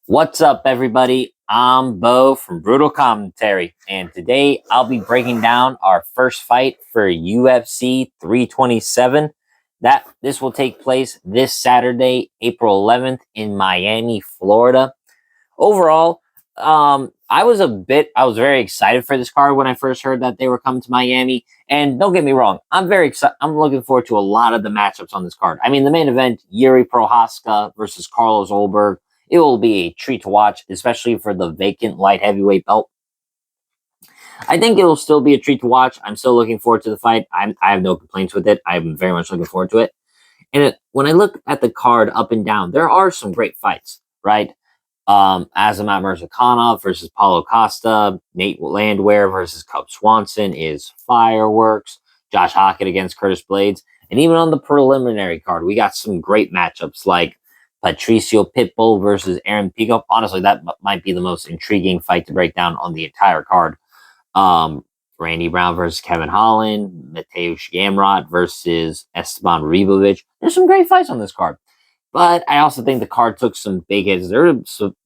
What's up, everybody? I'm Bo from Brutal Commentary, and today I'll be breaking down our first fight for UFC 327. This will take place this Saturday, April 11th, in Miami, Florida. Overall, I was very excited for this card when I first heard that they were coming to Miami. And don't get me wrong, I'm very excited. I'm looking forward to a lot of the matchups on this card. I mean, the main event, Yuri Prohaska versus Carlos Olberg. It will be a treat to watch, especially for the vacant light heavyweight belt. I think it will still be a treat to watch. I'm still looking forward to the fight. I have no complaints with it. I'm very much looking forward to it. And when I look at the card up and down, there are some great fights, right? Azamat Murzakanov versus Paulo Costa, Nate Landwehr versus Cub Swanson is fireworks. Josh Hockett against Curtis Blades. And even on the preliminary card, we got some great matchups like Patricio Pitbull versus Aaron Pico. Honestly, that might be the most intriguing fight to break down on the entire card. Randy Brown versus Kevin Holland, Mateusz Gamrot versus Esteban Ribovic. There's some great fights on this card. But I also think the card took some big hits. There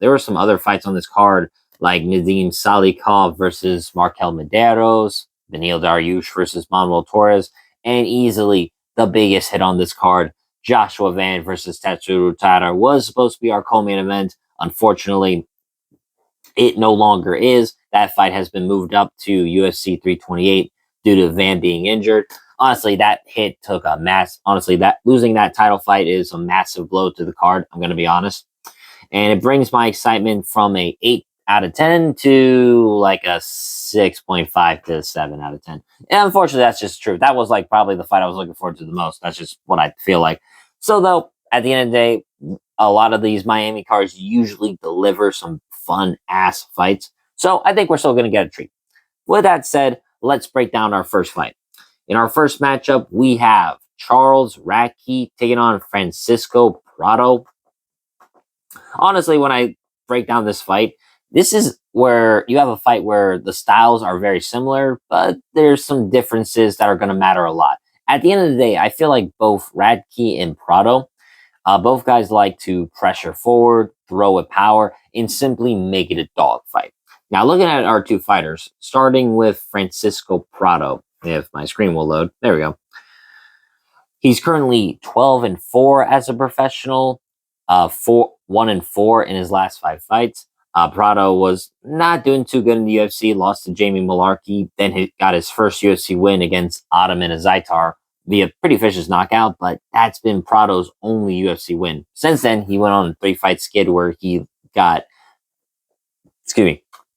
were some other fights on this card, like Nadim Salikov versus Markel Medeiros, Benil Dariush versus Manuel Torres, and easily the biggest hit on this card, Joshua Van versus Tatsuro Tada, was supposed to be our co-main event. Unfortunately, it no longer is. That fight has been moved up to UFC 328 due to Van being injured. Honestly, that hit took a mass. Honestly, that losing that title fight is a massive blow to the card. I'm going to be honest, and it brings my excitement from a 8 out of 10 to like a 6.5 to 7 out of 10. And unfortunately, that's just true. That was like probably the fight I was looking forward to the most. That's just what I feel like. So though, at the end of the day, a lot of these Miami cards usually deliver some fun ass fights. So I think we're still going to get a treat. With that said, let's break down our first fight. In our first matchup, we have Charles Radtke taking on Francisco Prado. Honestly, when I break down this fight, this is where you have a fight where the styles are very similar, but there's some differences that are going to matter a lot. At the end of the day, I feel like both Radtke and Prado, both guys like to pressure forward, throw with power, and simply make it a dogfight. Now, looking at our two fighters, starting with Francisco Prado, if my screen will load. There we go. He's currently 12-4 as a professional, 1-4 in his last 5 fights. Prado was not doing too good in the UFC, lost to Jamie Malarkey, then he got his first UFC win against Ataman Azaitar via pretty vicious knockout, but that's been Prado's only UFC win. Since then, he went on a 3-fight skid where he got,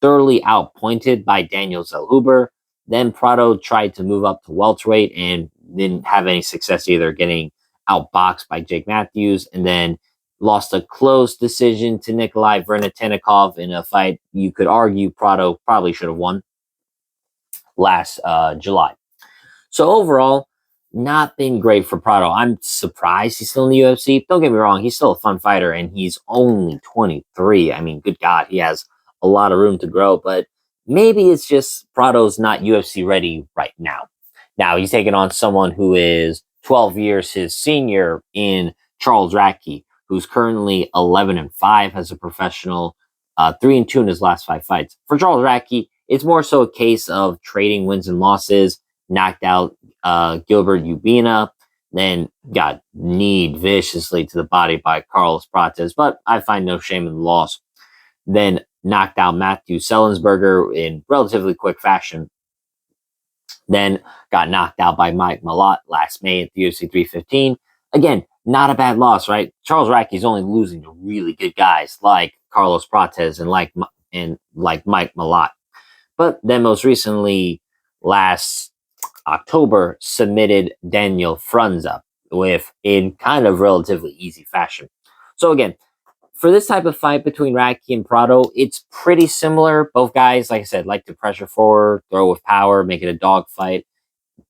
thoroughly outpointed by Daniel Zellhuber. Then Prado tried to move up to welterweight and didn't have any success either, getting outboxed by Jake Matthews, and then lost a close decision to Nikolai Vernatenikov in a fight you could argue Prado probably should have won last July. So overall, not been great for Prado. I'm surprised he's still in the UFC. Don't get me wrong, he's still a fun fighter, and he's only 23. I mean, good God, he has a lot of room to grow, but maybe it's just Prado's not UFC ready right now. Now, he's taking on someone who is 12 years his senior in Charles Radtke, who's currently 11-5 as a professional, 3-2 in his last 5 fights. For Charles Radtke, it's more so a case of trading wins and losses, knocked out Gilbert Ubina, then got kneed viciously to the body by Carlos Prates, but I find no shame in the loss. Then knocked out Matthew Sellensberger in relatively quick fashion. Then got knocked out by Mike Malott last May at the UFC 315. Again, not a bad loss, right? Charles Radtke is only losing to really good guys like Carlos Prates and like Mike Malott. But then most recently, last October, submitted Daniel Frunza in kind of relatively easy fashion. So again, for this type of fight between Radtke and Prado, it's pretty similar. Both guys, like I said, like to pressure forward, throw with power, make it a dog fight.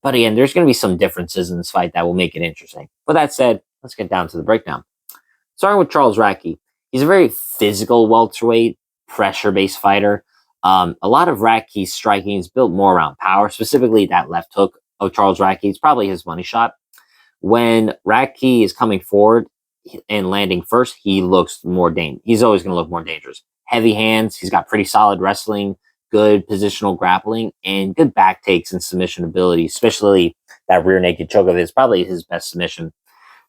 But again, there's going to be some differences in this fight that will make it interesting. With that said, let's get down to the breakdown. Starting with Charles Radtke, he's a very physical welterweight, pressure-based fighter. A lot of Radtke's striking is built more around power, specifically that left hook of Charles Radtke. It's probably his money shot. When Radtke is coming forward, and landing first, he looks more he's always going to look more dangerous. Heavy hands. He's got pretty solid wrestling, good positional grappling, and good back takes and submission ability, especially that rear naked choke of his, probably his best submission.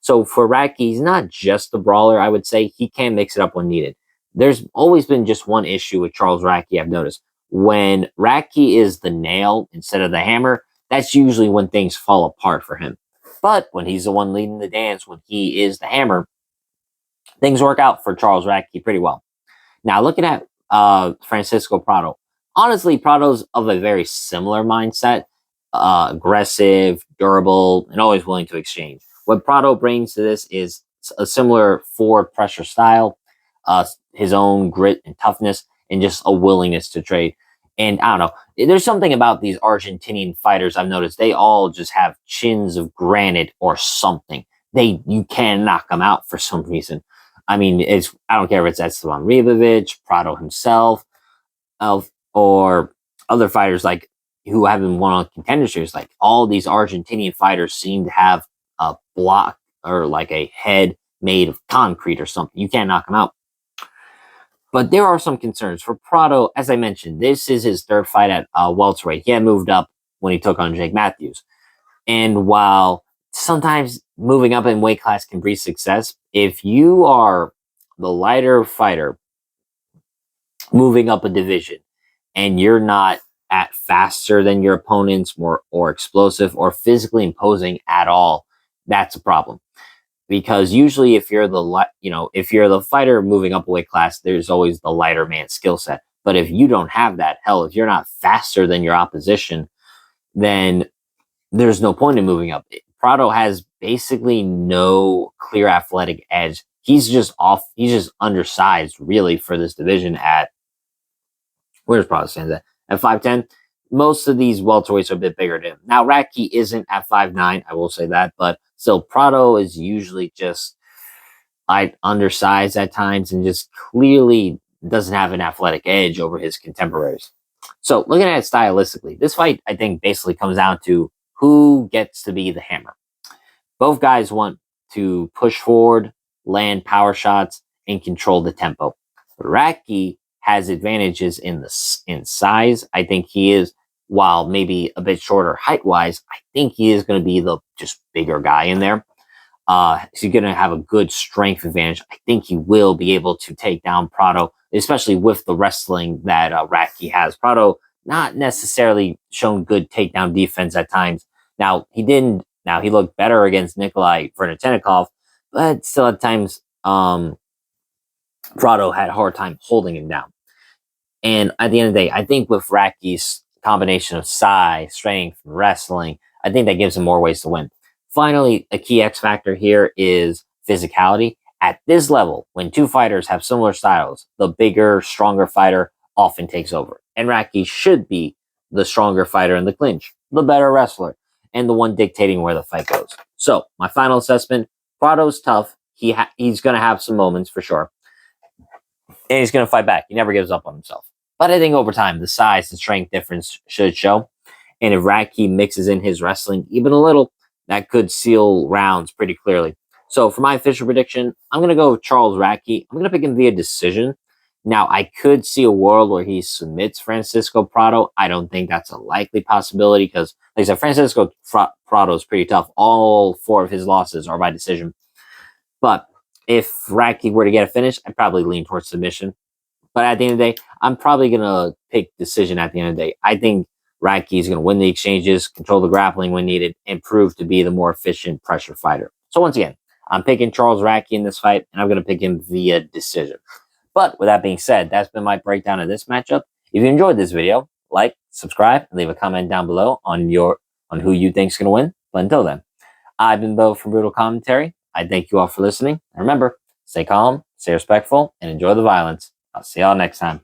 So for Radtke, he's not just a brawler, I would say. He can mix it up when needed. There's always been just one issue with Charles Radtke, I've noticed. When Radtke is the nail instead of the hammer, that's usually when things fall apart for him. But when he's the one leading the dance, when he is the hammer, things work out for Charles Radtke pretty well. Now, looking at Francisco Prado, honestly, Prado's of a very similar mindset, aggressive, durable, and always willing to exchange. What Prado brings to this is a similar forward pressure style, his own grit and toughness, and just a willingness to trade. And I don't know, there's something about these Argentinian fighters I've noticed. They all just have chins of granite or something. You can't knock them out for some reason. I mean, I don't care if it's Esteban Ribovic, Prado himself, or other fighters like who haven't won on Contender Series. Like all these Argentinian fighters seem to have a block or like a head made of concrete or something. You can't knock them out. But there are some concerns for Prado. As I mentioned, this is his third fight at welterweight. He had moved up when he took on Jake Matthews. And while sometimes moving up in weight class can breed success, if you are the lighter fighter moving up a division and you're not at faster than your opponents, or explosive or physically imposing at all, that's a problem. Because usually if you're the fighter moving up a weight class, there's always the lighter man skill set. But if you don't have that, hell, if you're not faster than your opposition, then there's no point in moving up. Prado has basically no clear athletic edge. He's just undersized really for this division at, where's Prado stands at 5'10". Most of these welterweights are a bit bigger than him. Now, Radtke isn't at 5'9", I will say that, but still, Prado is usually just undersized at times and just clearly doesn't have an athletic edge over his contemporaries. So, looking at it stylistically, this fight, I think, basically comes down to who gets to be the hammer. Both guys want to push forward, land power shots, and control the tempo. But Radtke has advantages in size. I think he is, while maybe a bit shorter height-wise, I think he is going to be the just bigger guy in there. He's going to have a good strength advantage. I think he will be able to take down Prado, especially with the wrestling that Radtke has. Prado not necessarily shown good takedown defense at times. Now, he looked better against Nikolai Vernatenikov, but still at times, Prado had a hard time holding him down. And at the end of the day, I think with Radtke's combination of size, strength, and wrestling, I think that gives him more ways to win. Finally, a key X factor here is physicality. At this level, when two fighters have similar styles, the bigger, stronger fighter often takes over. And Radtke should be the stronger fighter in the clinch, the better wrestler, and the one dictating where the fight goes. So, my final assessment, Prado's tough. He's going to have some moments for sure. And he's going to fight back. He never gives up on himself. But I think over time, the size and strength difference should show. And if Radtke mixes in his wrestling even a little, that could seal rounds pretty clearly. So for my official prediction, I'm going to go with Charles Radtke. I'm going to pick him via decision. Now, I could see a world where he submits Francisco Prado. I don't think that's a likely possibility because, like I said, Francisco Prado is pretty tough. All 4 of his losses are by decision. But if Radtke were to get a finish, I'd probably lean towards submission. But at the end of the day, I'm probably going to pick decision at the end of the day. I think Radtke is going to win the exchanges, control the grappling when needed, and prove to be the more efficient pressure fighter. So once again, I'm picking Charles Radtke in this fight, and I'm going to pick him via decision. But with that being said, that's been my breakdown of this matchup. If you enjoyed this video, like, subscribe, and leave a comment down below on who you think is going to win. But until then, I've been Bo from Brutal Commentary. I thank you all for listening. And remember, stay calm, stay respectful, and enjoy the violence. I'll see y'all next time.